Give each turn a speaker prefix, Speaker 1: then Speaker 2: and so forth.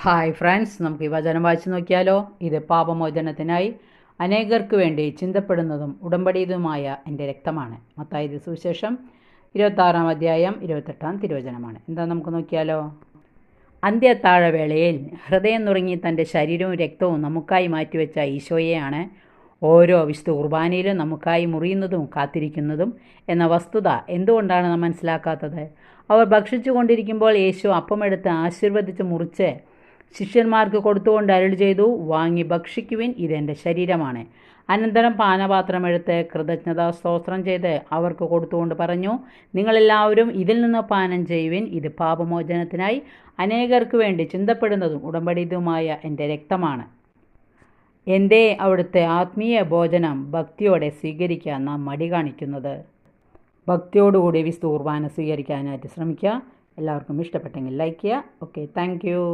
Speaker 1: Hi friends, നമുക്ക് ഈ വചനം വായിച്ചു നോക്കിയാലോ. ഇത് പാപമോചനത്തിനായി അനേകർക്ക് വേണ്ടി ചിന്തപ്പെടുന്നതും ഉടമ്പടിയതുമായ എൻ്റെ രക്തമാണ്. മത്തായി സുവിശേഷം 26-ാം അധ്യായം 28-ാം തിരുവചനമാണ്. എന്താ നമുക്ക് നോക്കിയാലോ. അന്ത്യത്താഴവേളയിൽ ഹൃദയം നുറുങ്ങി തൻ്റെ ശരീരവും രക്തവും നമുക്കായി മാറ്റിവെച്ച ഈശോയെയാണ് ഓരോ വിശുദ്ധ കുർബാനയിലും നമുക്കായി മുറിയുന്നതും കാത്തിരിക്കുന്നതും എന്ന വസ്തുത എന്തുകൊണ്ടാണ് നാം മനസ്സിലാക്കാത്തത്? അവർ ഭക്ഷിച്ചു കൊണ്ടിരിക്കുമ്പോൾ യേശു അപ്പമെടുത്ത് ആശീർവദിച്ച് മുറിച്ച് ശിഷ്യന്മാർക്ക് കൊടുത്തുകൊണ്ട് അരുളി ചെയ്തു, വാങ്ങി ഭക്ഷിക്കുവിൻ, ഇതെൻ്റെ ശരീരമാണ്. അനന്തരം പാനപാത്രമെടുത്ത് കൃതജ്ഞതാ സ്തോത്രം ചെയ്ത് അവർക്ക് കൊടുത്തുകൊണ്ട് പറഞ്ഞു, നിങ്ങളെല്ലാവരും ഇതിൽ നിന്ന് പാനം ചെയ്യുവിൻ, ഇത് പാപമോചനത്തിനായി അനേകർക്ക് വേണ്ടി ചിന്തപ്പെടുന്നതും ഉടമ്പടിയതുമായ എൻ്റെ രക്തമാണ്. എൻ്റെ അവിടുത്തെ ആത്മീയ ഭോജനം ഭക്തിയോടെ സ്വീകരിക്കാൻ നാം മടി കാണിക്കുന്നത്? ഭക്തിയോടുകൂടി വിശുദ്ധ കുർബാന സ്വീകരിക്കാനായിട്ട് ശ്രമിക്കുക. എല്ലാവർക്കും ഇഷ്ടപ്പെട്ടെങ്കിൽ ലൈക്ക് ചെയ്യുക. Okay, thank you.